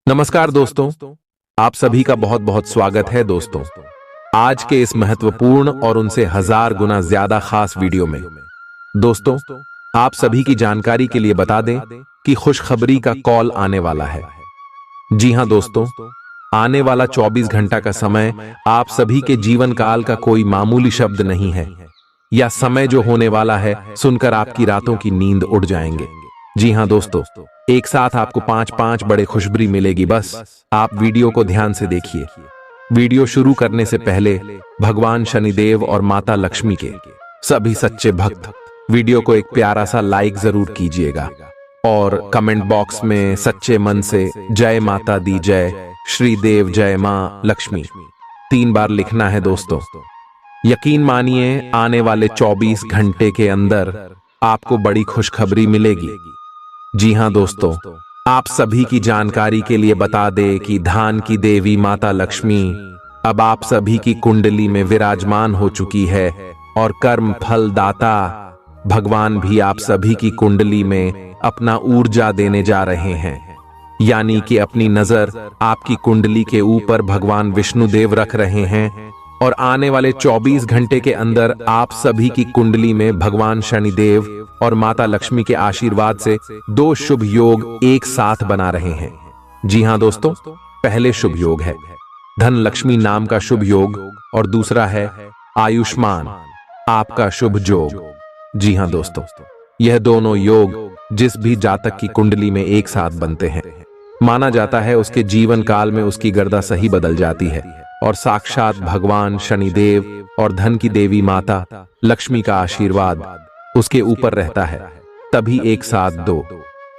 नमस्कार दोस्तों, आप सभी का बहुत बहुत स्वागत है दोस्तों। आज के इस महत्वपूर्ण और उनसे 1000 गुना ज्यादा खास वीडियो में दोस्तों, आप सभी की जानकारी के लिए बता दें कि खुशखबरी का कॉल आने वाला है। जी हां दोस्तों, आने वाला 24 घंटा का समय आप सभी के जीवन काल का कोई मामूली शब्द नहीं है, या समय जो होने वाला है सुनकर आपकी रातों की नींद उड़ जाएंगे। जी हां दोस्तों, एक साथ आपको 5-5 बड़े खुशखबरी मिलेगी। बस आप वीडियो को ध्यान से देखिए। वीडियो शुरू करने से पहले भगवान शनिदेव और माता लक्ष्मी के सभी सच्चे भक्त वीडियो को एक प्यारा सा लाइक जरूर कीजिएगा और कमेंट बॉक्स में सच्चे मन से जय माता दी जय, श्री देव जय मां लक्ष्मी 3 बार लिखना है दोस्तों। यकीन मानिए, आने वाले 24 घंटे के अंदर आपको बड़ी खुशखबरी मिलेगी। जी हां दोस्तों, आप सभी की जानकारी के लिए बता दें कि धान की देवी माता लक्ष्मी अब आप सभी की कुंडली में विराजमान हो चुकी है और कर्म फल दाता भगवान भी आप सभी की कुंडली में अपना ऊर्जा देने जा रहे हैं। यानी कि अपनी नजर आपकी कुंडली के ऊपर भगवान विष्णुदेव रख रहे हैं और आने वाले 24 घंटे के अंदर आप सभी की कुंडली में भगवान शनिदेव और माता लक्ष्मी के आशीर्वाद से 2 शुभ योग एक साथ बना रहे हैं। जी हां दोस्तों, पहले शुभ योग है धन लक्ष्मी नाम का शुभ योग और दूसरा है आयुष्मान आपका शुभ योग। जी हां दोस्तों, यह दोनों योग जिस भी जातक की कुंडली में एक साथ बनते हैं, माना जाता है उसके जीवन काल में उसकी गर्दा सही बदल जाती है और साक्षात भगवान शनिदेव और धन की देवी माता लक्ष्मी का आशीर्वाद उसके ऊपर रहता है। तभी एक साथ 2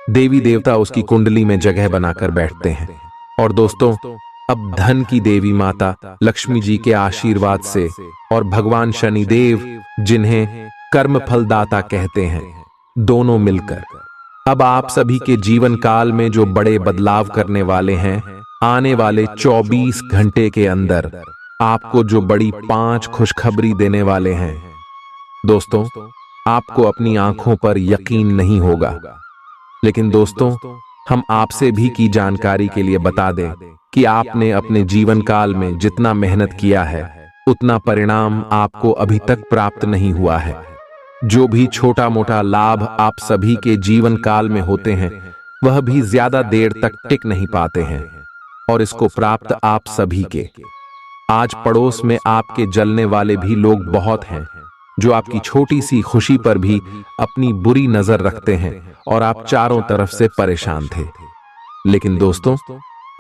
देवी देवता उसकी कुंडली में जगह बनाकर बैठते हैं। और दोस्तों, अब धन की देवी माता लक्ष्मी जी के आशीर्वाद से और भगवान शनिदेव जिन्हें कर्म फलदाता कहते हैं, दोनों मिलकर अब आप सभी के जीवन काल में जो बड़े बदलाव करने वाले हैं, आने वाले 24 घंटे के अंदर आपको जो बड़ी 5 खुशखबरी देने वाले हैं। दोस्तों, आपको अपनी आंखों पर यकीन नहीं होगा, लेकिन दोस्तों हम आपसे भी की जानकारी के लिए बता दें कि आपने अपने जीवन काल में जितना मेहनत किया है उतना परिणाम आपको अभी तक प्राप्त नहीं हुआ है। जो भी छोटा मोटा लाभ आप सभी के जीवन काल में होते हैं वह भी ज्यादा देर तक टिक नहीं पाते हैं और इसको प्राप्त आप सभी के आज पड़ोस में आपके जलने वाले भी लोग बहुत हैं, जो आपकी छोटी सी खुशी पर भी अपनी बुरी नजर रखते हैं और आप चारों तरफ से परेशान थे। लेकिन दोस्तों,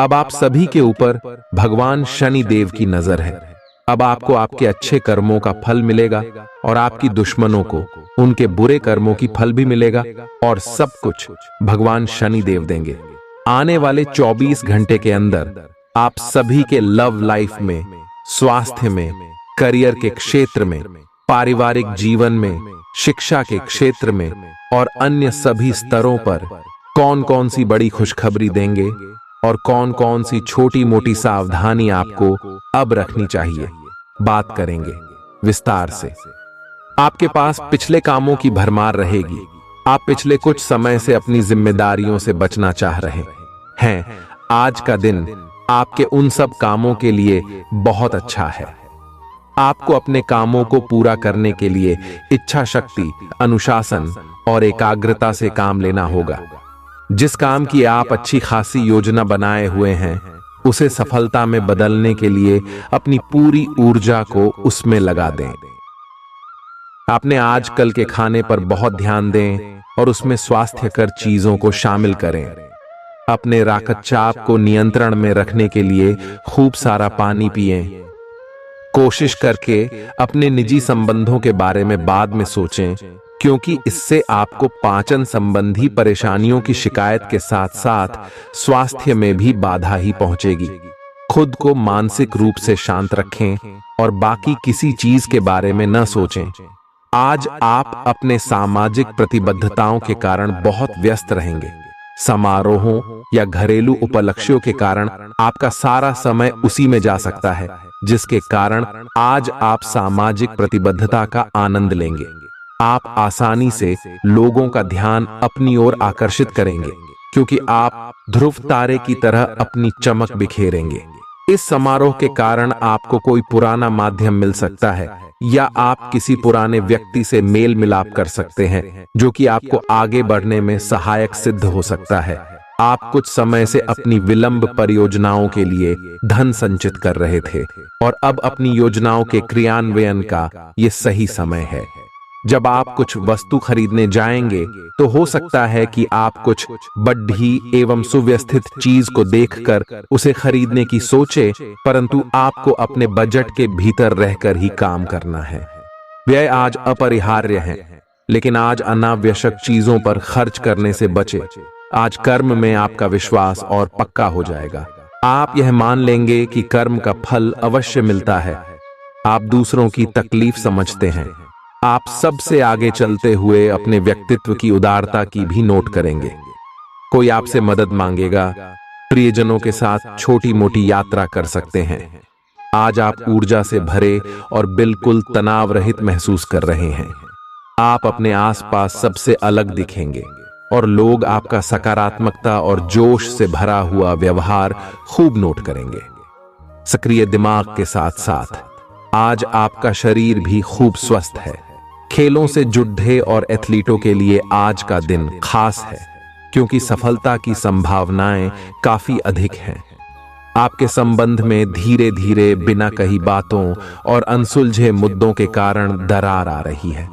अब आप सभी के ऊपर भगवान शनि देव की नजर है। अब आपको आपके अच्छे कर्मों का फल मिलेगा और आपकी दुश्मनों को उनके बुरे कर्मों की फल भी मिलेगा और सब कुछ भगवान शनि देव देंगे। आने वाले 24 घंटे के अंदर आप सभी के लव लाइफ में, स्वास्थ्य में, करियर के क्षेत्र में, पारिवारिक जीवन में, शिक्षा के क्षेत्र में और अन्य सभी स्तरों पर कौन कौन सी बड़ी खुशखबरी देंगे और कौन कौन सी छोटी मोटी सावधानी आपको अब रखनी चाहिए, बात करेंगे विस्तार से। आपके पास पिछले कामों की भरमार रहेगी। आप पिछले कुछ समय से अपनी जिम्मेदारियों से बचना चाह रहे हैं। आज का दिन आपके उन सब कामों के लिए बहुत अच्छा है। आपको अपने कामों को पूरा करने के लिए इच्छा शक्ति, अनुशासन और एकाग्रता से काम लेना होगा। जिस काम की आप अच्छी खासी योजना बनाए हुए हैं, उसे सफलता में बदलने के लिए अपनी पूरी ऊर्जा को उसमें लगा दें। अपने आजकल के खाने पर बहुत ध्यान दें और उसमें स्वास्थ्यकर चीजों को शामिल करें। अपने रक्तचाप को नियंत्रण में रखने के लिए खूब सारा पानी पिएं। कोशिश करके अपने निजी संबंधों के बारे में बाद में सोचें, क्योंकि इससे आपको पाचन संबंधी परेशानियों की शिकायत के साथ साथ स्वास्थ्य में भी बाधा ही पहुंचेगी। खुद को मानसिक रूप से शांत रखें और बाकी किसी चीज के बारे में न सोचें। आज आप अपने सामाजिक प्रतिबद्धताओं के कारण बहुत व्यस्त रहेंगे। समारोहों या घरेलू उपलक्ष्यों के कारण आपका सारा समय उसी में जा सकता है, जिसके कारण आज आप सामाजिक प्रतिबद्धता का आनंद लेंगे। आप आसानी से लोगों का ध्यान अपनी ओर आकर्षित करेंगे, क्योंकि आप ध्रुव तारे की तरह अपनी चमक बिखेरेंगे। इस समारोह के कारण आपको कोई पुराना माध्यम मिल सकता है या आप किसी पुराने व्यक्ति से मेल मिलाप कर सकते हैं जो कि आपको आगे बढ़ने में सहायक सिद्ध हो सकता है। आप कुछ समय से अपनी विलंब परियोजनाओं के लिए धन संचित कर रहे थे और अब अपनी योजनाओं के क्रियान्वयन का ये सही समय है। जब आप कुछ वस्तु खरीदने जाएंगे तो हो सकता है कि आप कुछ बढ़ी एवं सुव्यवस्थित चीज को देखकर उसे खरीदने की सोचे, परंतु आपको अपने बजट के भीतर रहकर ही काम करना है। व्यय आज अपरिहार्य है, लेकिन आज अनावश्यक चीजों पर खर्च करने से बचे। आज कर्म में आपका विश्वास और पक्का हो जाएगा। आप यह मान लेंगे कि कर्म का फल अवश्य मिलता है। आप दूसरों की तकलीफ समझते हैं। आप सबसे आगे चलते हुए अपने व्यक्तित्व की उदारता की भी नोट करेंगे। कोई आपसे मदद मांगेगा। प्रियजनों के साथ छोटी मोटी यात्रा कर सकते हैं। आज आप ऊर्जा से भरे और बिल्कुल तनाव रहित महसूस कर रहे हैं। आप अपने आसपास सबसे अलग दिखेंगे और लोग आपका सकारात्मकता और जोश से भरा हुआ व्यवहार खूब नोट करेंगे। सक्रिय दिमाग के साथ साथ आज आपका शरीर भी खूब स्वस्थ है। खेलों से जुड़े और एथलीटों के लिए आज का दिन खास है, क्योंकि सफलता की संभावनाएं काफी अधिक हैं। आपके संबंध में धीरे धीरे बिना कही बातों और अनसुलझे मुद्दों के कारण दरार आ रही है।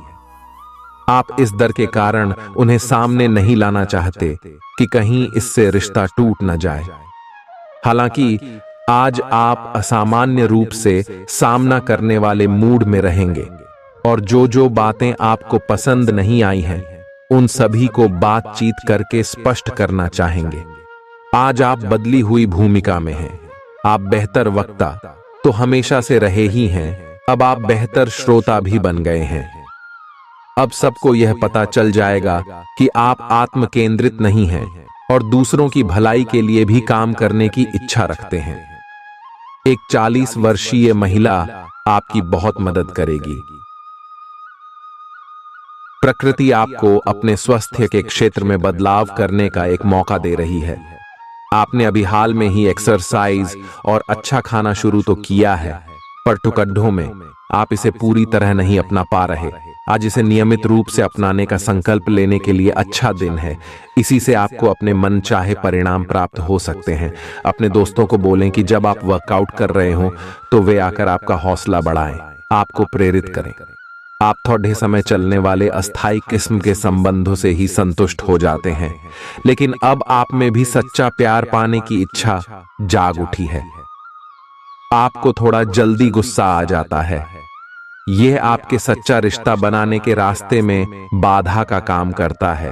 आप इस डर के कारण उन्हें सामने नहीं लाना चाहते कि कहीं इससे रिश्ता टूट न जाए। हालांकि आज आप असामान्य रूप से सामना करने वाले मूड में रहेंगे और जो बातें आपको पसंद नहीं आई हैं, उन सभी को बातचीत करके स्पष्ट करना चाहेंगे। आज आप बदली हुई भूमिका में हैं। आप बेहतर वक्ता तो हमेशा से रहे ही हैं, अब आप बेहतर श्रोता भी बन गए हैं। अब सबको यह पता चल जाएगा कि आप आत्म केंद्रित नहीं हैं और दूसरों की भलाई के लिए भी काम करने की इच्छा रखते हैं। एक 40 वर्षीय महिला आपकी बहुत मदद करेगी। प्रकृति आपको अपने स्वास्थ्य के क्षेत्र में बदलाव करने का एक मौका दे रही है। आपने अभी हाल में ही एक्सरसाइज और अच्छा खाना शुरू तो किया है, पर टुकड़ों में आप इसे पूरी तरह नहीं अपना पा रहे। आज इसे नियमित रूप से अपनाने का संकल्प लेने के लिए अच्छा दिन है। इसी से आपको अपने मन चाहे परिणाम प्राप्त हो सकते हैं। अपने दोस्तों को बोलें कि जब आप वर्कआउट कर रहे हो तो वे आकर आपका हौसला बढ़ाएं, आपको प्रेरित करें। आप थोड़े समय चलने वाले अस्थायी किस्म के संबंधों से ही संतुष्ट हो जाते हैं, लेकिन अब आप में भी सच्चा प्यार पाने की इच्छा जाग उठी है। आपको थोड़ा जल्दी गुस्सा आ जाता है। यह आपके सच्चा रिश्ता बनाने के रास्ते में बाधा का काम करता है।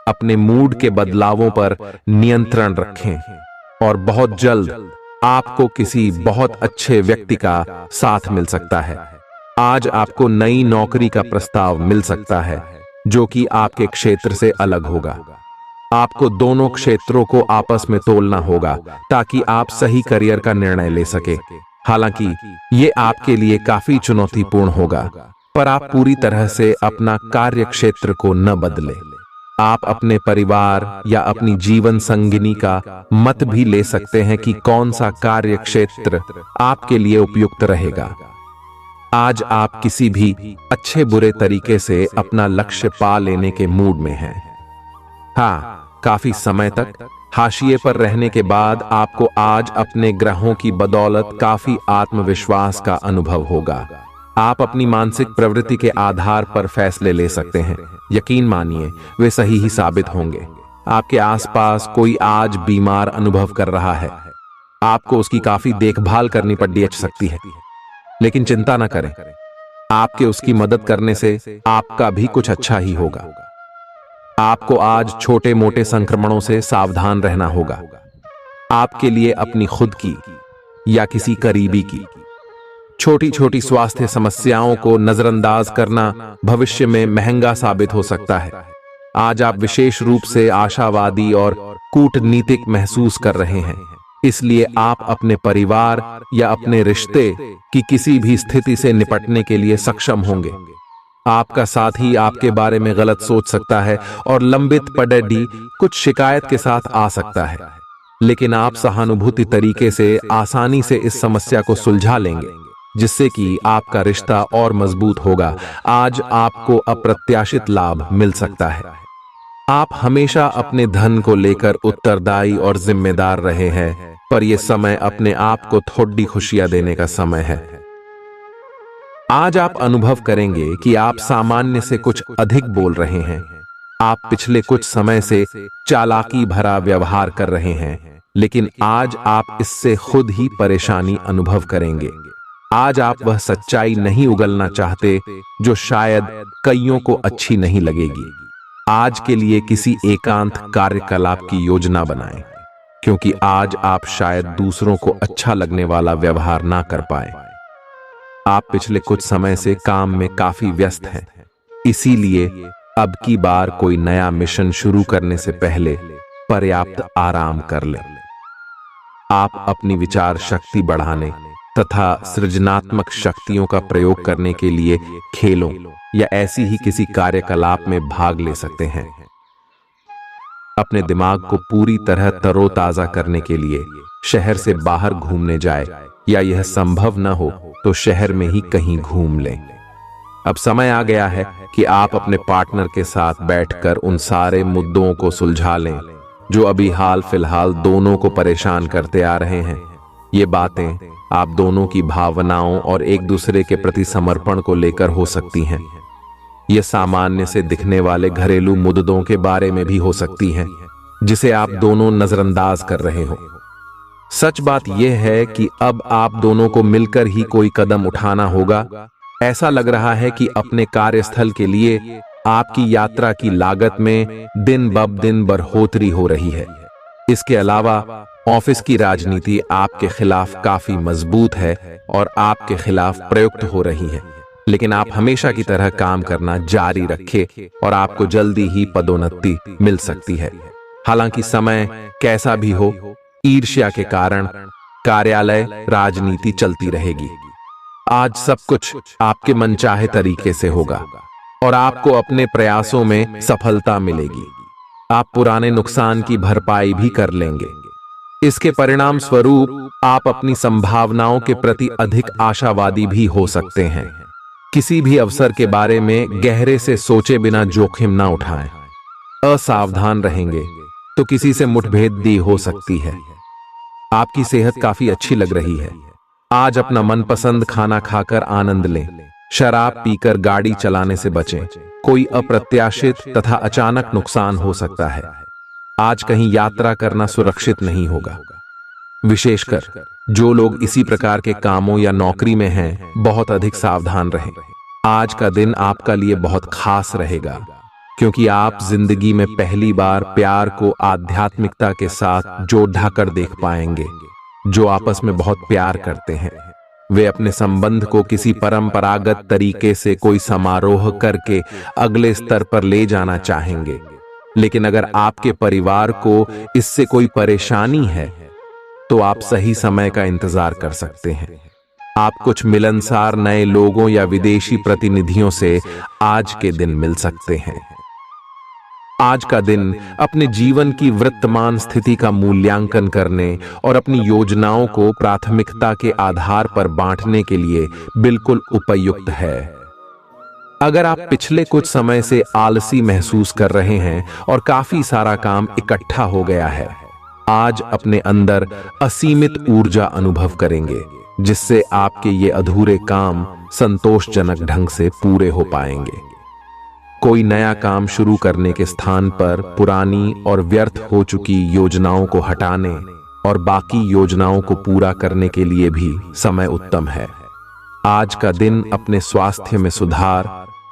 अपने मूड के बदलावों पर नियंत्रण रखें और बहुत जल्द आपको किसी बहुत अच्छे व्यक्ति का साथ मिल सकता है। आज आपको नई नौकरी का प्रस्ताव मिल सकता है जो कि आपके क्षेत्र से अलग होगा। आपको दोनों क्षेत्रों को आपस में तोलना होगा ताकि आप सही करियर का निर्णय ले सके। हालांकि ये आपके लिए काफी चुनौतीपूर्ण होगा, पर आप पूरी तरह से अपना कार्य क्षेत्र को न बदलें। आप अपने परिवार या अपनी जीवन संगिनी का मत भी ले सकते हैं कि कौन सा कार्य क्षेत्र आपके लिए उपयुक्त रहेगा। आज आप किसी भी अच्छे बुरे तरीके से अपना लक्ष्य पा लेने के मूड में हैं। हाँ, काफी समय तक हाशिए पर रहने के बाद आपको आज अपने ग्रहों की बदौलत काफी आत्मविश्वास का अनुभव होगा। आप अपनी मानसिक प्रवृत्ति के आधार पर फैसले ले सकते हैं। यकीन मानिए, वे सही ही साबित होंगे। आपके आसपास कोई आज बीमार अनुभव कर रहा है। आपको उसकी काफी देखभाल करनी पड़ सकती है, लेकिन चिंता न करें, आपके उसकी मदद करने से आपका भी कुछ अच्छा ही होगा। आपको आज छोटे मोटे संक्रमणों से सावधान रहना होगा। आपके लिए अपनी खुद की या किसी करीबी की छोटी छोटी स्वास्थ्य समस्याओं को नजरअंदाज करना भविष्य में महंगा साबित हो सकता है। आज आप विशेष रूप से आशावादी और कूटनीतिक महसूस कर रहे हैं, इसलिए आप अपने परिवार या अपने रिश्ते की किसी भी स्थिति से निपटने के लिए सक्षम होंगे। आपका साथी आपके बारे में गलत सोच सकता है और लंबित पड़ी कुछ शिकायत के साथ आ सकता है, लेकिन आप सहानुभूति तरीके से आसानी से इस समस्या को सुलझा लेंगे, जिससे कि आपका रिश्ता और मजबूत होगा। आज आपको अप्रत्याशित लाभ मिल सकता है। आप हमेशा अपने धन को लेकर उत्तरदायी और जिम्मेदार रहे हैं, पर यह समय अपने आप को थोड़ी खुशियां देने का समय है। आज आप अनुभव करेंगे कि आप सामान्य से कुछ अधिक बोल रहे हैं। आप पिछले कुछ समय से चालाकी भरा व्यवहार कर रहे हैं, लेकिन आज आप इससे खुद ही परेशानी अनुभव करेंगे। आज आप वह सच्चाई नहीं उगलना चाहते जो शायद कईयों को अच्छी नहीं लगेगी। आज के लिए किसी एकांत कार्यकलाप की योजना बनाएं, क्योंकि आज आप शायद दूसरों को अच्छा लगने वाला व्यवहार ना कर पाए। आप पिछले कुछ समय से काम में काफी व्यस्त हैं, इसीलिए अब की बार कोई नया मिशन शुरू करने से पहले पर्याप्त आराम कर लें। आप अपनी विचार शक्ति बढ़ाने तथा सृजनात्मक शक्तियों का प्रयोग करने के लिए खेलों या ऐसी ही किसी कार्यकलाप में भाग ले सकते हैं। अपने दिमाग को पूरी तरह तरोताजा करने के लिए शहर से बाहर घूमने जाए, या यह संभव न हो तो शहर में ही कहीं घूम लें। अब समय आ गया है कि आप अपने पार्टनर के साथ बैठकर उन सारे मुद्दों को सुलझा लें जो अभी हाल फिलहाल दोनों को परेशान करते आ रहे हैं। ये बातें आप दोनों की भावनाओं और एक दूसरे के प्रति समर्पण को लेकर हो सकती हैं। ये सामान्य से दिखने वाले घरेलू मुद्दों के बारे में भी हो सकती हैं, जिसे आप दोनों नजरअंदाज कर रहे हो। सच बात यह है कि अब आप दोनों को मिलकर ही कोई कदम उठाना होगा। ऐसा लग रहा है कि अपने कार्यस्थल के लिए आपकी यात्रा की लागत में दिन ब दिन बढ़ोतरी हो रही है। इसके अलावा ऑफिस की राजनीति आपके खिलाफ काफी मजबूत है और आपके खिलाफ प्रयुक्त हो रही है, लेकिन आप हमेशा की तरह काम करना जारी रखें और आपको जल्दी ही पदोन्नति मिल सकती है। हालांकि समय कैसा भी हो, ईर्ष्या के कारण कार्यालय राजनीति चलती रहेगी। आज सब कुछ आपके मनचाहे तरीके से होगा और आपको अपने प्रयासों में सफलता मिलेगी। आप पुराने नुकसान की भरपाई भी कर लेंगे। इसके परिणाम स्वरूप आप अपनी संभावनाओं के प्रति अधिक आशावादी भी हो सकते हैं। किसी भी अवसर के बारे में गहरे से सोचे बिना जोखिम ना उठाएं। असावधान रहेंगे तो किसी से मुठभेड़ भी हो सकती है। आपकी सेहत काफी अच्छी लग रही है। आज अपना मनपसंद खाना खाकर आनंद लें। शराब पीकर गाड़ी चलाने से बचें। कोई अप्रत्याशित तथा अचानक नुकसान हो सकता है। आज कहीं यात्रा करना सुरक्षित नहीं होगा। विशेषकर जो लोग इसी प्रकार के कामों या नौकरी में हैं, बहुत अधिक सावधान रहें। आज का दिन आपका लिए बहुत खास रहेगा, क्योंकि आप जिंदगी में पहली बार प्यार को आध्यात्मिकता के साथ जोड़ कर देख पाएंगे। जो आपस में बहुत प्यार करते हैं, वे अपने संबंध को किसी परंपरागत तरीके से कोई समारोह करके अगले स्तर पर ले जाना चाहेंगे। लेकिन अगर आपके परिवार को इससे कोई परेशानी है, तो आप सही समय का इंतजार कर सकते हैं। आप कुछ मिलनसार नए लोगों या विदेशी प्रतिनिधियों से आज के दिन मिल सकते हैं। आज का दिन अपने जीवन की वर्तमान स्थिति का मूल्यांकन करने और अपनी योजनाओं को प्राथमिकता के आधार पर बांटने के लिए बिल्कुल उपयुक्त है। अगर आप पिछले कुछ समय से आलसी महसूस कर रहे हैं और काफी सारा काम इकट्ठा हो गया है, आज अपने अंदर असीमित ऊर्जा अनुभव करेंगे, जिससे आपके ये अधूरे काम संतोषजनक ढंग से पूरे हो पाएंगे। कोई नया काम शुरू करने के स्थान पर पुरानी और व्यर्थ हो चुकी योजनाओं को हटाने और बाकी योजनाओं को पूरा करने के लिए भी समय उत्तम है। आज का दिन अपने स्वास्थ्य में सुधार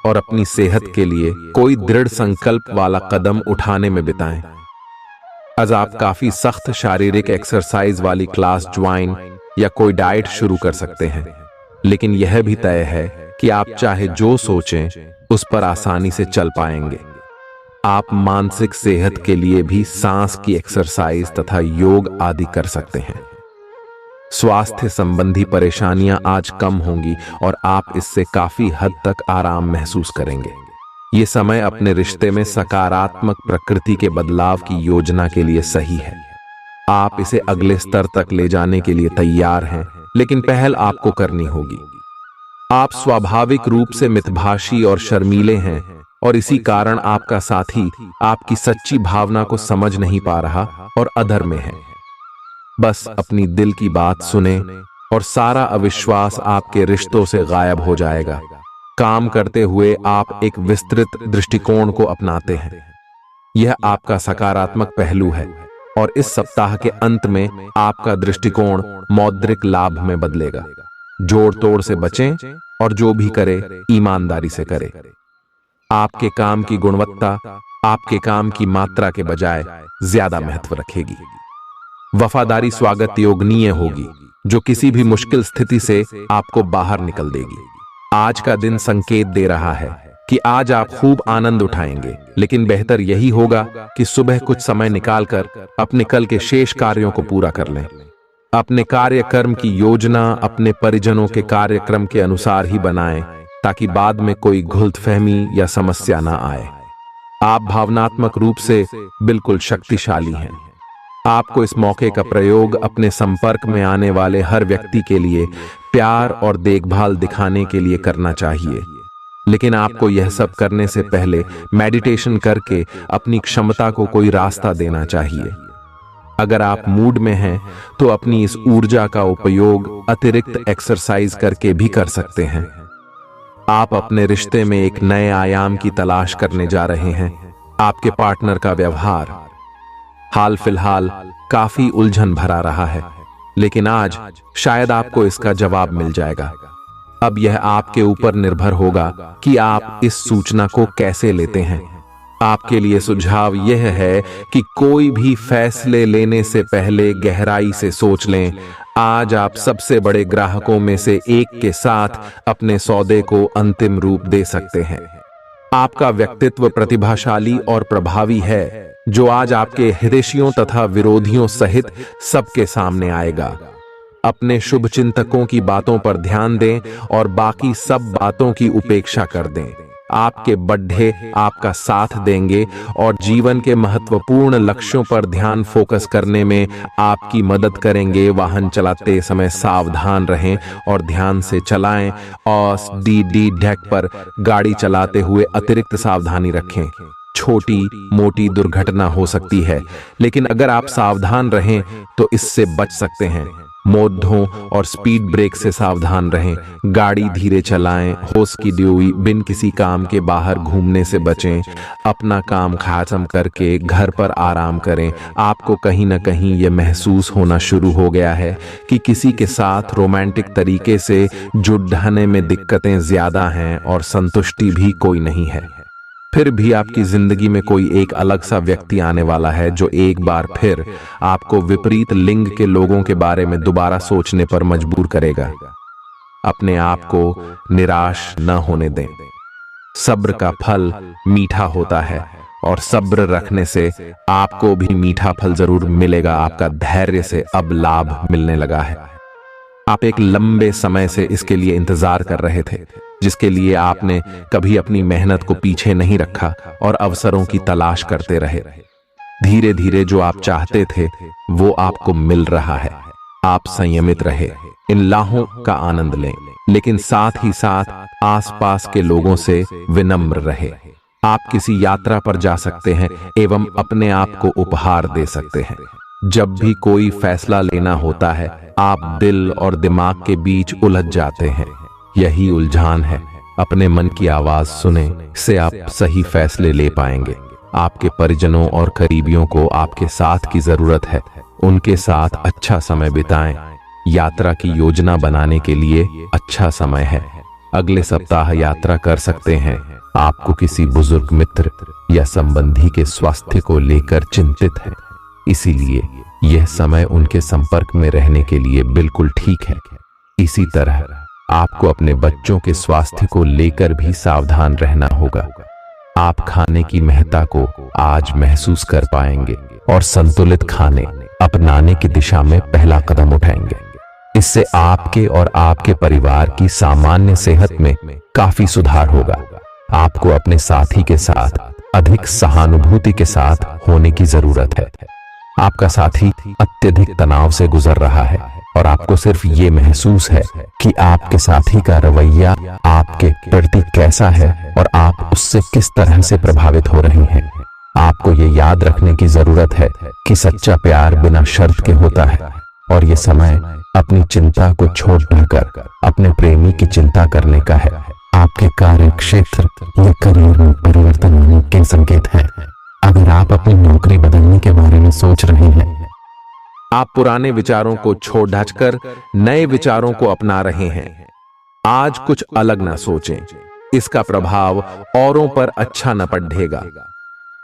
और अपनी सेहत के लिए कोई दृढ़ संकल्प वाला कदम उठाने में बिताएं। आज आप काफी सख्त शारीरिक एक्सरसाइज वाली क्लास ज्वाइन या कोई डाइट शुरू कर सकते हैं, लेकिन यह भी तय है कि आप चाहे जो सोचें उस पर आसानी से चल पाएंगे। आप मानसिक सेहत के लिए भी सांस की एक्सरसाइज तथा योग आदि कर सकते हैं। स्वास्थ्य संबंधी परेशानियां आज कम होंगी और आप इससे काफी हद तक आराम महसूस करेंगे। ये समय अपने रिश्ते में सकारात्मक प्रकृति के बदलाव की योजना के लिए सही है। आप इसे अगले स्तर तक ले जाने के लिए तैयार हैं, लेकिन पहल आपको करनी होगी। आप स्वाभाविक रूप से मितभाषी और शर्मीले हैं और इसी कारण आपका साथी आपकी सच्ची भावना को समझ नहीं पा रहा और अधर में है। बस अपनी दिल की बात सुने और सारा अविश्वास आपके रिश्तों से गायब हो जाएगा। काम करते हुए आप एक विस्तृत दृष्टिकोण को अपनाते हैं। यह आपका सकारात्मक पहलू है और इस सप्ताह के अंत में आपका दृष्टिकोण मौद्रिक लाभ में बदलेगा। जोड़ तोड़ से बचें और जो भी करे ईमानदारी से करे। आपके काम की गुणवत्ता आपके काम की मात्रा के बजाय ज्यादा महत्व रखेगी। वफादारी स्वागत योग्य होगी, जो किसी भी मुश्किल स्थिति से आपको बाहर निकल देगी। आज का दिन संकेत दे रहा है कि आज आप खूब आनंद उठाएंगे, लेकिन बेहतर यही होगा कि सुबह कुछ समय निकालकर अपने कल के शेष कार्यों को पूरा कर लें। अपने कार्यक्रम की योजना अपने परिजनों के कार्यक्रम के अनुसार ही बनाएं, ताकि बाद में कोई गलतफहमी या समस्या ना आए। आप भावनात्मक रूप से बिल्कुल शक्तिशाली हैं। आपको इस मौके का प्रयोग अपने संपर्क में आने वाले हर व्यक्ति के लिए प्यार और देखभाल दिखाने के लिए करना चाहिए, लेकिन आपको यह सब करने से पहले मेडिटेशन करके अपनी क्षमता को कोई रास्ता देना चाहिए। अगर आप मूड में हैं तो अपनी इस ऊर्जा का उपयोग अतिरिक्त एक्सरसाइज करके भी कर सकते हैं। आप अपने रिश्ते में एक नए आयाम की तलाश करने जा रहे हैं। आपके पार्टनर का व्यवहार हाल फिलहाल काफी उलझन भरा रहा है, लेकिन आज शायद आपको इसका जवाब मिल जाएगा। अब यह आपके ऊपर निर्भर होगा कि आप इस सूचना को कैसे लेते हैं। आपके लिए सुझाव यह है कि कोई भी फैसले लेने से पहले गहराई से सोच लें। आज आप सबसे बड़े ग्राहकों में से एक के साथ अपने सौदे को अंतिम रूप दे सकते हैं। आपका व्यक्तित्व प्रतिभाशाली और प्रभावी है, जो आज आपके हितैषियों तथा विरोधियों सहित सबके सामने आएगा। अपने शुभचिंतकों की बातों पर ध्यान दें और बाकी सब बातों की उपेक्षा कर दें। आपके बड्ढे आपका साथ देंगे और जीवन के महत्वपूर्ण लक्ष्यों पर ध्यान फोकस करने में आपकी मदद करेंगे। वाहन चलाते समय सावधान रहें और ध्यान से चलाएं। OSDD डेक पर गाड़ी चलाते हुए अतिरिक्त सावधानी रखें। छोटी मोटी दुर्घटना हो सकती है, लेकिन अगर आप सावधान रहें तो इससे बच सकते हैं। मोड़ों और स्पीड ब्रेक से सावधान रहें। गाड़ी धीरे चलाएं। होश की ड्यूई बिन किसी काम के बाहर घूमने से बचें। अपना काम खत्म करके घर पर आराम करें। आपको कहीं ना कहीं यह महसूस होना शुरू हो गया है कि किसी के साथ रोमांटिक तरीके से जुड़ने में दिक्कतें ज्यादा हैं और संतुष्टि भी कोई नहीं है। फिर भी आपकी जिंदगी में कोई एक अलग सा व्यक्ति आने वाला है, जो एक बार फिर आपको विपरीत लिंग के लोगों के बारे में दोबारा सोचने पर मजबूर करेगा। अपने आप को निराश न होने दें। सब्र का फल मीठा होता है और सब्र रखने से आपको भी मीठा फल जरूर मिलेगा। आपका धैर्य से अब लाभ मिलने लगा है। आप एक लंबे समय से इसके लिए इंतजार कर रहे थे, जिसके लिए आपने कभी अपनी मेहनत को पीछे नहीं रखा और अवसरों की तलाश करते रहे। धीरे धीरे जो आप चाहते थे वो आपको मिल रहा है। आप संयमित रहे, इन लाहों का आनंद लें, लेकिन साथ ही साथ आसपास के लोगों से विनम्र रहे। आप किसी यात्रा पर जा सकते हैं एवं अपने आप को उपहार दे सकते हैं। जब भी कोई फैसला लेना होता है, आप दिल और दिमाग के बीच उलझ जाते हैं। यही उलझान है। अपने मन की आवाज सुने, इससे आप सही फैसले ले पाएंगे। आपके परिजनों और करीबियों को आपके साथ की जरूरत है। उनके साथ अच्छा समय बिताएं। यात्रा की योजना बनाने के लिए अच्छा समय है। अगले सप्ताह यात्रा कर सकते हैं। आपको किसी बुजुर्ग मित्र या संबंधी के स्वास्थ्य को लेकर चिंतित है, इसीलिए यह समय उनके संपर्क में रहने के लिए बिल्कुल ठीक है। इसी तरह आपको अपने बच्चों के स्वास्थ्य को लेकर भी सावधान रहना होगा। आप खाने की महत्ता को आज महसूस कर पाएंगे और संतुलित खाने अपनाने की दिशा में पहला कदम उठाएंगे। इससे आपके और आपके परिवार की सामान्य सेहत में काफी सुधार होगा। आपको अपने साथी के साथ अधिक सहानुभूति के साथ होने की जरूरत है। आपका साथी अत्यधिक तनाव से गुजर रहा है और आपको सिर्फ ये महसूस है कि आपके साथी का रवैया आपके प्रति कैसा है और आप उससे किस तरह से प्रभावित हो रही हैं। आपको ये याद रखने की जरूरत है कि सच्चा प्यार बिना शर्त के होता है और ये समय अपनी चिंता को छोड़ कर अपने प्रेमी की चिंता करने का है। आपके कार्य क्षेत्र या करियर में परिवर्तन आने के संकेत हैं। अगर आप अपनी नौकरी बदलने के बारे में सोच रहे हैं, आप पुराने विचारों को छोड़ ढाकर नए विचारों को अपना रहे हैं। आज कुछ अलग ना सोचें, इसका प्रभाव औरों पर अच्छा न पड़ेगा।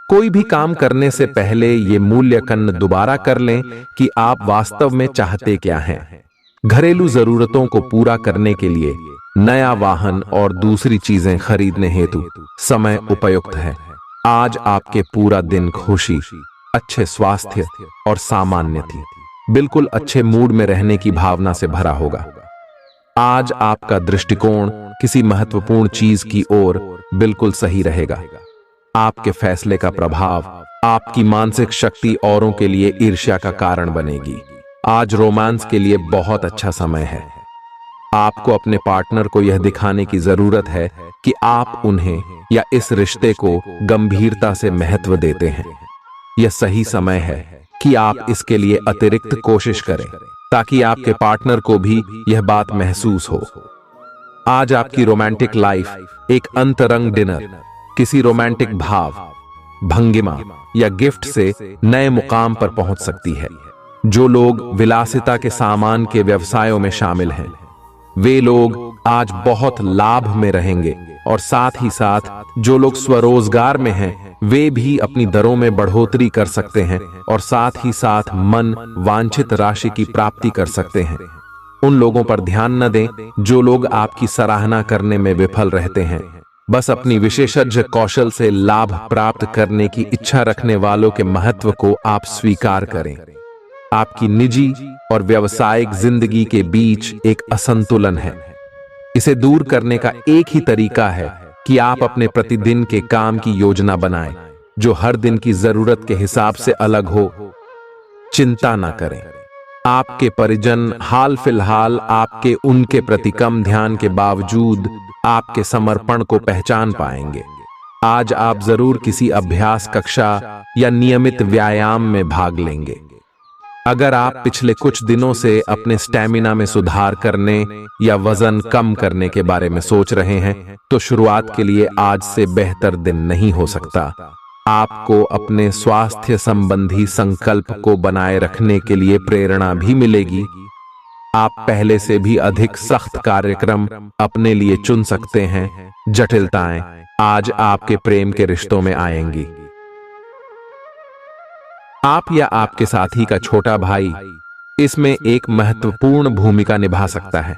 कोई भी काम करने से पहले ये मूल्यांकन दोबारा कर लें कि आप वास्तव में चाहते क्या हैं। घरेलू जरूरतों को पूरा करने के लिए नया वाहन और दूसरी चीजें खरीदने हेतु समय उपयुक्त है। आज आपके पूरा दिन खुशी, अच्छे स्वास्थ्य और सामान्य थी बिल्कुल अच्छे मूड में रहने की भावना से भरा होगा। आज आपका दृष्टिकोण किसी महत्वपूर्ण चीज की ओर बिल्कुल सही रहेगा। आपके फैसले का प्रभाव आपकी मानसिक शक्ति औरों के लिए ईर्ष्या का कारण बनेगी। आज रोमांस के लिए बहुत अच्छा समय है। आपको अपने पार्टनर को यह दिखाने की जरूरत है कि आप उन्हें या इस रिश्ते को गंभीरता से महत्व देते हैं। यह सही समय है कि आप इसके लिए अतिरिक्त कोशिश करें ताकि आपके पार्टनर को भी यह बात महसूस हो। आज आपकी रोमांटिक लाइफ एक अंतरंग डिनर, किसी रोमांटिक भाव, भंगिमा या गिफ्ट से नए मुकाम पर पहुंच सकती है। जो लोग विलासिता के सामान के व्यवसायों में शामिल हैं, वे लोग आज बहुत लाभ में रहेंगे और साथ ही साथ जो लोग स्वरोजगार में हैं, वे भी अपनी दरों में बढ़ोतरी कर सकते हैं और साथ ही साथ मन वांछित राशि की प्राप्ति कर सकते हैं। उन लोगों पर ध्यान न दें जो लोग आपकी सराहना करने में विफल रहते हैं। बस अपनी विशेषज्ञ कौशल से लाभ प्राप्त करने की इच्छा रखने वालों के महत्व को आप स्वीकार करें। आपकी निजी और व्यावसायिक जिंदगी के बीच एक असंतुलन है। इसे दूर करने का एक ही तरीका है कि आप अपने प्रतिदिन के काम की योजना बनाएं, जो हर दिन की जरूरत के हिसाब से अलग हो। चिंता ना करें, आपके परिजन हाल फिलहाल आपके उनके प्रति कम ध्यान के बावजूद आपके समर्पण को पहचान पाएंगे। आज आप जरूर किसी अभ्यास कक्षा या नियमित व्यायाम में भाग लेंगे। अगर आप पिछले कुछ दिनों से अपने स्टैमिना में सुधार करने या वजन कम करने के बारे में सोच रहे हैं, तो शुरुआत के लिए आज से बेहतर दिन नहीं हो सकता। आपको अपने स्वास्थ्य संबंधी संकल्प को बनाए रखने के लिए प्रेरणा भी मिलेगी। आप पहले से भी अधिक सख्त कार्यक्रम अपने लिए चुन सकते हैं। जटिलताएं आज आपके प्रेम के रिश्तों में आएंगी। आप या आपके साथी का छोटा भाई इसमें एक महत्वपूर्ण भूमिका निभा सकता है।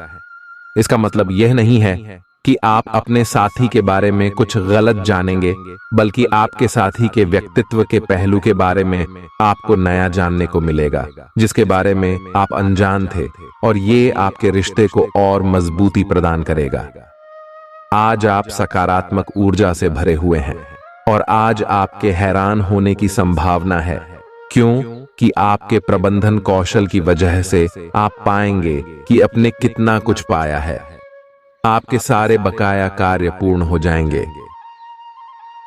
इसका मतलब यह नहीं है कि आप अपने साथी के बारे में कुछ गलत जानेंगे, बल्कि आपके साथी के व्यक्तित्व के पहलू के बारे में आपको नया जानने को मिलेगा, जिसके बारे में आप अनजान थे, और ये आपके रिश्ते को और मजबूती प्रदान करेगा। आज आप सकारात्मक ऊर्जा से भरे हुए हैं और आज आपके हैरान होने की संभावना है, क्योंकि आपके प्रबंधन कौशल की वजह से आप पाएंगे कि आपने कितना कुछ पाया है। आपके सारे बकाया कार्य पूर्ण हो जाएंगे।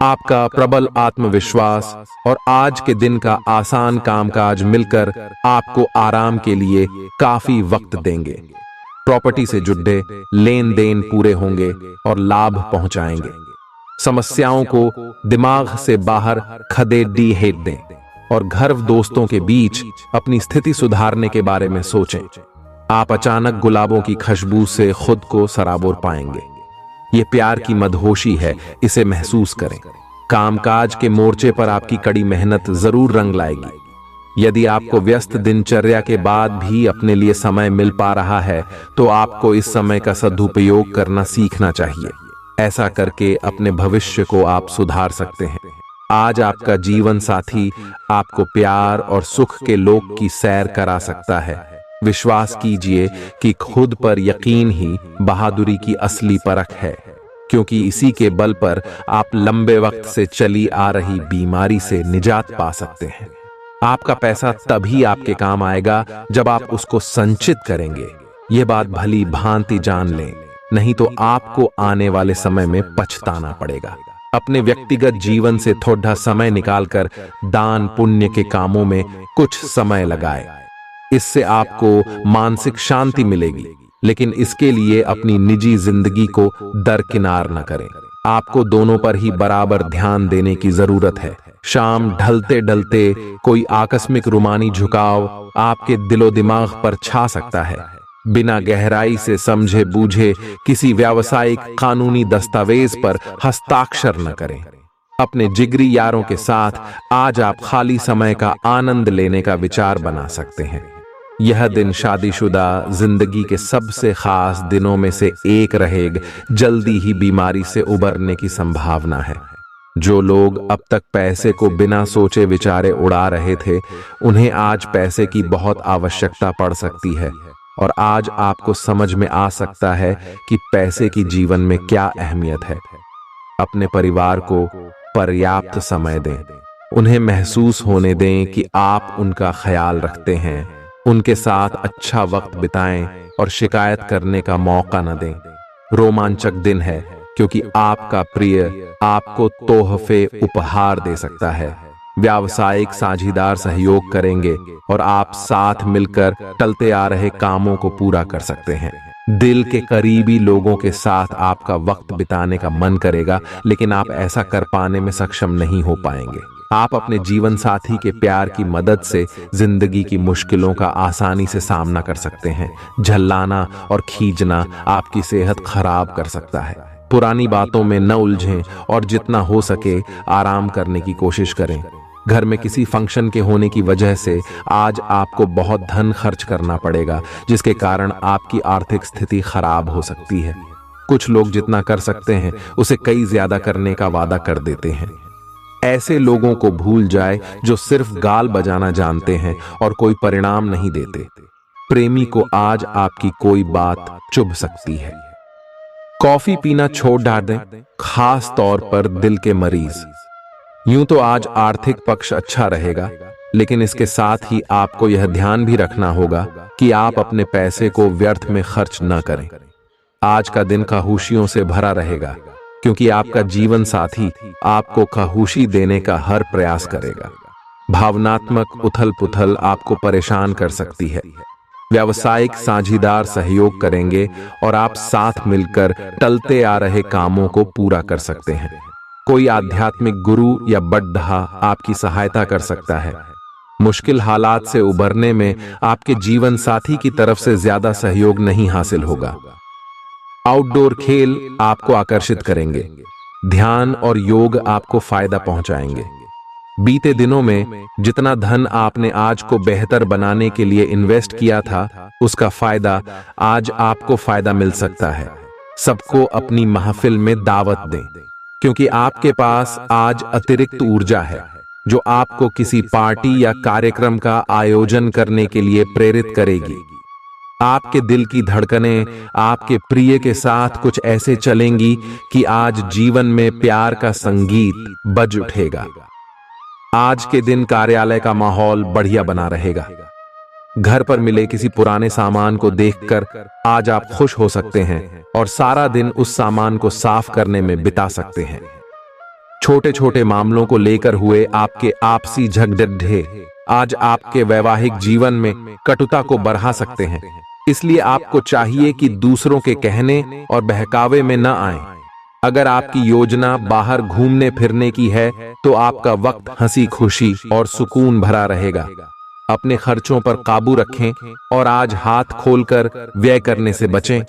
आपका प्रबल आत्मविश्वास और आज के दिन का आसान कामकाज मिलकर आपको आराम के लिए काफी वक्त देंगे। प्रॉपर्टी से जुड़े लेन देन पूरे होंगे और लाभ पहुंचाएंगे। समस्याओं को दिमाग से बाहर खदेड़ हेट दें और घर दोस्तों के बीच अपनी स्थिति सुधारने के बारे में सोचें। आप अचानक गुलाबों की खुशबू से खुद को सराबोर पाएंगे। ये प्यार की मदहोशी है, इसे महसूस करें। कामकाज के मोर्चे पर आपकी कड़ी मेहनत जरूर रंग लाएगी। यदि आपको व्यस्त दिनचर्या के बाद भी अपने लिए समय मिल पा रहा है, तो आपको इस समय का सदुपयोग करना सीखना चाहिए। ऐसा करके अपने भविष्य को आप सुधार सकते हैं। आज आपका जीवन साथी आपको प्यार और सुख के लोक की सैर करा सकता है। विश्वास कीजिए कि खुद पर यकीन ही बहादुरी की असली परख है, क्योंकि इसी के बल पर आप लंबे वक्त से चली आ रही बीमारी से निजात पा सकते हैं। आपका पैसा तभी आपके काम आएगा जब आप उसको संचित करेंगे। ये बात भली भांति जान लें, नहीं तो आपको आने वाले समय में पछताना पड़ेगा। अपने व्यक्तिगत जीवन से थोड़ा समय निकालकर दान पुण्य के कामों में कुछ समय लगाए। इससे आपको मानसिक शांति मिलेगी, लेकिन इसके लिए अपनी निजी जिंदगी को दरकिनार न करें। आपको दोनों पर ही बराबर ध्यान देने की जरूरत है। शाम ढलते ढलते कोई आकस्मिक रूमानी झुकाव आपके दिलो दिमाग पर छा सकता है। बिना गहराई से समझे बूझे किसी व्यावसायिक कानूनी दस्तावेज पर हस्ताक्षर न करें। अपने जिगरी यारों के साथ आज आप खाली समय का आनंद लेने का विचार बना सकते हैं। यह दिन शादीशुदा जिंदगी के सबसे खास दिनों में से एक रहेगा। जल्दी ही बीमारी से उबरने की संभावना है। जो लोग अब तक पैसे को बिना सोचे विचारे उड़ा रहे थे, उन्हें आज पैसे की बहुत आवश्यकता पड़ सकती है, और आज आपको समझ में आ सकता है कि पैसे की जीवन में क्या अहमियत है। अपने परिवार को पर्याप्त समय दें। उन्हें महसूस होने दें कि आप उनका ख्याल रखते हैं। उनके साथ अच्छा वक्त बिताएं और शिकायत करने का मौका न दें। रोमांचक दिन है, क्योंकि आपका प्रिय आपको तोहफे उपहार दे सकता है। व्यावसायिक साझीदार सहयोग करेंगे और आप साथ मिलकर टलते आ रहे कामों को पूरा कर सकते हैं। दिल के करीबी लोगों के साथ आपका वक्त बिताने का मन करेगा, लेकिन आप ऐसा कर पाने में सक्षम नहीं हो पाएंगे। आप अपने जीवन साथी के प्यार की मदद से जिंदगी की मुश्किलों का आसानी से सामना कर सकते हैं। झल्लाना और खींचना आपकी सेहत खराब कर सकता है। पुरानी बातों में न उलझें और जितना हो सके आराम करने की कोशिश करें। घर में किसी फंक्शन के होने की वजह से आज आपको बहुत धन खर्च करना पड़ेगा, जिसके कारण आपकी आर्थिक स्थिति खराब हो सकती है। कुछ लोग जितना कर सकते हैं उसे कई ज्यादा करने का वादा कर देते हैं। ऐसे लोगों को भूल जाए जो सिर्फ गाल बजाना जानते हैं और कोई परिणाम नहीं देते। प्रेमी को आज आपकी कोई बात चुभ सकती है। कॉफी पीना छोड़ दें, खास तौर पर दिल के मरीज। यूं तो आज आर्थिक पक्ष अच्छा रहेगा, लेकिन इसके साथ ही आपको यह ध्यान भी रखना होगा कि आप अपने पैसे को व्यर्थ में खर्च न करें। आज का दिन खामोशियों से भरा रहेगा, क्योंकि आपका जीवन साथी आपको खामोशी देने का हर प्रयास करेगा। भावनात्मक उथल पुथल आपको परेशान कर सकती है। व्यावसायिक साझीदार सहयोग करेंगे और आप साथ मिलकर टलते आ रहे कामों को पूरा कर सकते हैं। कोई आध्यात्मिक गुरु या बड्ढा आपकी सहायता कर सकता है। मुश्किल हालात से उबरने में आपके जीवन साथी की तरफ से ज्यादा सहयोग नहीं हासिल होगा। आउटडोर खेल आपको आकर्षित करेंगे। ध्यान और योग आपको फायदा पहुंचाएंगे। बीते दिनों में जितना धन आपने आज को बेहतर बनाने के लिए इन्वेस्ट किया था, उसका फायदा आज आपको फायदा मिल सकता है। सबको अपनी महफिल में दावत दें, क्योंकि आपके पास आज अतिरिक्त ऊर्जा है जो आपको किसी पार्टी या कार्यक्रम का आयोजन करने के लिए प्रेरित करेगी। आपके दिल की धड़कनें आपके प्रिय के साथ कुछ ऐसे चलेंगी कि आज जीवन में प्यार का संगीत बज उठेगा। आज के दिन कार्यालय का माहौल बढ़िया बना रहेगा। घर पर मिले किसी पुराने सामान को देखकर आज आप खुश हो सकते हैं और सारा दिन उस सामान को साफ करने में बिता सकते हैं। छोटे छोटे मामलों को लेकर हुए आपके आपसी झगड़े आज आपके वैवाहिक जीवन में कटुता को बढ़ा सकते हैं। इसलिए आपको चाहिए कि दूसरों के कहने और बहकावे में न आएं। अगर आपकी योजना बाहर घूमने फिरने की है तो आपका वक्त हंसी खुशी और सुकून भरा रहेगा। अपने खर्चों पर काबू रखें और आज हाथ खोलकर व्यय करने से बचें।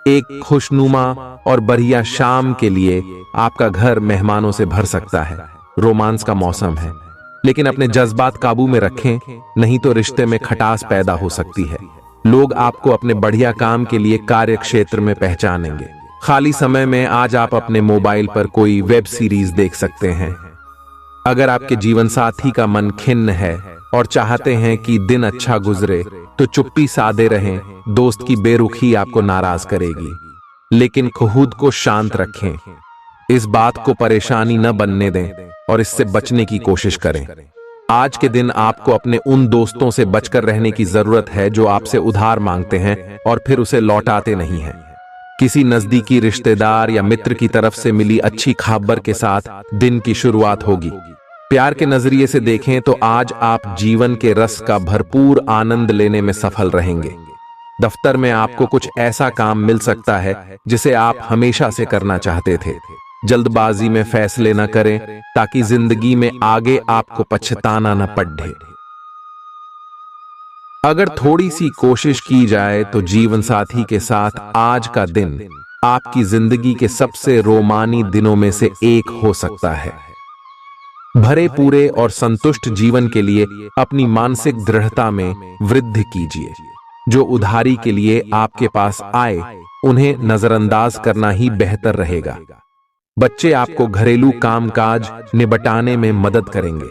एक खुशनुमा और बढ़िया शाम के लिए आपका घर मेहमानों से भर सकता है। रोमांस का मौसम है, लेकिन अपने जज्बात काबू में रखें, नहीं तो रिश्ते में खटास पैदा हो सकती है। लोग आपको अपने बढ़िया काम के लिए कार्य क्षेत्र में पहचानेंगे। खाली समय में आज आप अपने मोबाइल पर कोई वेब सीरीज देख सकते हैं। अगर आपके जीवन साथी का मन खिन्न है और चाहते हैं कि दिन अच्छा गुजरे तो चुप्पी साधे रहें। दोस्त की बेरुखी आपको नाराज करेगी, लेकिन खुद को शांत रखें। इस बात को परेशानी न बनने दें और इससे बचने की कोशिश करें। आज के दिन आपको अपने उन दोस्तों से बचकर रहने की जरूरत है जो आपसे उधार मांगते हैं और फिर उसे लौटाते नहीं हैं। किसी नजदीकी रिश्तेदार या मित्र की तरफ से मिली अच्छी खबर के साथ दिन की शुरुआत होगी। प्यार के नजरिए से देखें तो आज आप जीवन के रस का भरपूर आनंद लेने में सफल रहेंगे। दफ्तर में आपको कुछ ऐसा काम मिल सकता है जिसे आप हमेशा से करना चाहते थे। जल्दबाजी में फैसले न करें ताकि जिंदगी में आगे आपको पछताना न पड़े। अगर थोड़ी सी कोशिश की जाए तो जीवन साथी के साथ आज का दिन आपकी जिंदगी के सबसे रोमानी दिनों में से एक हो सकता है। भरे पूरे और संतुष्ट जीवन के लिए अपनी मानसिक दृढ़ता में वृद्धि कीजिए। जो उधारी के लिए आपके पास आए उन्हें नजरअंदाज करना ही बेहतर रहेगा। बच्चे आपको घरेलू कामकाज निपटाने में मदद करेंगे।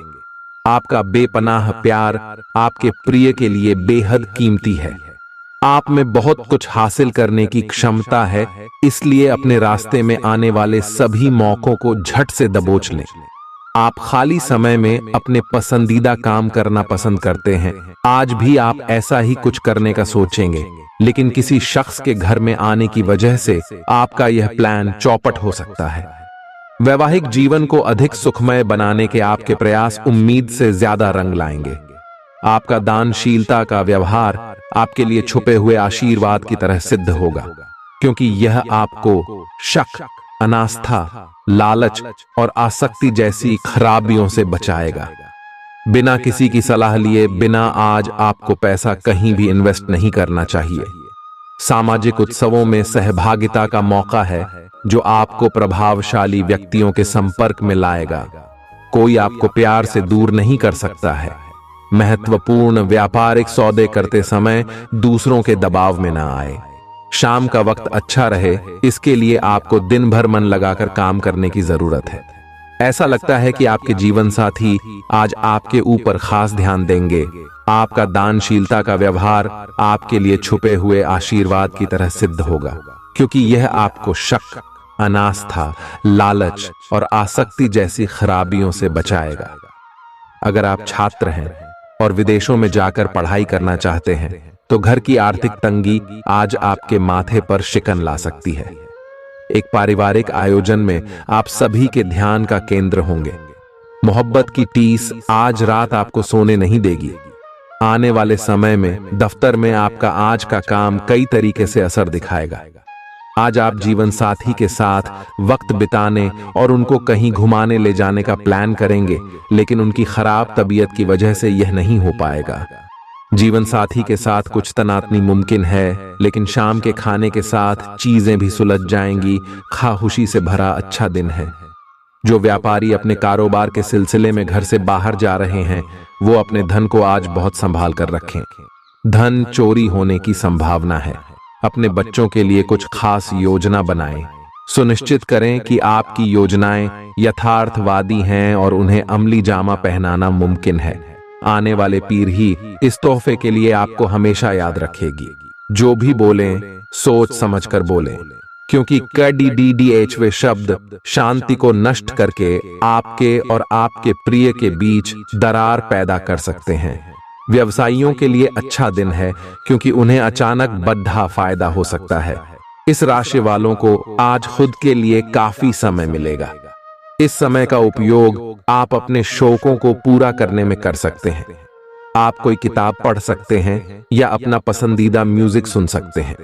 आपका बेपनाह प्यार आपके प्रिय के लिए बेहद कीमती है। आप में बहुत कुछ हासिल करने की क्षमता है, इसलिए अपने रास्ते में आने वाले सभी मौकों को झट से दबोच लें। आप खाली समय में अपने पसंदीदा काम करना पसंद करते हैं। आज भी आप ऐसा ही कुछ करने का सोचेंगे, लेकिन किसी शख्स के घर में आने की वजह से आपका यह प्लान चौपट हो सकता है। वैवाहिक जीवन को अधिक सुखमय बनाने के आपके प्रयास उम्मीद से ज्यादा रंग लाएंगे। आपका दानशीलता का व्यवहार आपके लिए छुपे हुए आशीर्वाद की तरह सिद्ध होगा, क्योंकि यह आपको शक, अनास्था, लालच और आसक्ति जैसी खराबियों से बचाएगा। बिना किसी की सलाह लिए बिना आज आपको पैसा कहीं भी इन्वेस्ट नहीं करना चाहिए। सामाजिक उत्सवों में सहभागिता का मौका है जो आपको प्रभावशाली व्यक्तियों के संपर्क में लाएगा। कोई आपको प्यार से दूर नहीं कर सकता है। महत्वपूर्ण व्यापारिक सौदे करते समय दूसरों के दबाव में ना आए। शाम का वक्त अच्छा रहे, इसके लिए आपको दिन भर मन लगाकर काम करने की जरूरत है। ऐसा लगता है कि आपके जीवन साथी आज आपके ऊपर खास ध्यान देंगे। आपका दानशीलता का व्यवहार आपके लिए छुपे हुए आशीर्वाद की तरह सिद्ध होगा, क्योंकि यह आपको शक, अनास्था, लालच और आसक्ति जैसी खराबियों से बचाएगा। अगर आप छात्र हैं और विदेशों में जाकर पढ़ाई करना चाहते हैं तो घर की आर्थिक तंगी आज आपके माथे पर शिकन ला सकती है। एक पारिवारिक आयोजन में आप सभी के ध्यान का केंद्र होंगे। मोहब्बत की टीस आज रात आपको सोने नहीं देगी। आने वाले समय में दफ्तर में आपका आज का काम कई तरीके से असर दिखाएगा। आज आप जीवन साथी के साथ वक्त बिताने और उनको कहीं घुमाने ले जाने का प्लान करेंगे, लेकिन उनकी खराब तबीयत की वजह से यह नहीं हो पाएगा। जीवन साथी के साथ कुछ तनातनी मुमकिन है, लेकिन शाम के खाने के साथ चीजें भी सुलझ जाएंगी। खामोशी से भरा अच्छा दिन है। जो व्यापारी अपने कारोबार के सिलसिले में घर से बाहर जा रहे हैं वो अपने धन को आज बहुत संभाल कर रखें। धन चोरी होने की संभावना है। अपने बच्चों के लिए कुछ खास योजना बनाएं। सुनिश्चित करें कि आपकी योजनाएं यथार्थवादी हैं और उन्हें अमली जामा पहनाना मुमकिन है। आने वाले पीढ़ी इस तोहफे के लिए आपको हमेशा याद रखेगी। जो भी बोलें सोच समझकर बोलें, क्योंकि KDDH वे शब्द शांति को नष्ट करके आपके और आपके प्रिय के बीच दरार पैदा कर सकते हैं। व्यवसायियों के लिए अच्छा दिन है, क्योंकि उन्हें अचानक बड़ा फायदा हो सकता है। इस राशि वालों को आज खुद के लिए काफी समय मिलेगा। इस समय का उपयोग आप अपने शौकों को पूरा करने में कर सकते हैं। आप कोई किताब पढ़ सकते हैं या अपना पसंदीदा म्यूजिक सुन सकते हैं।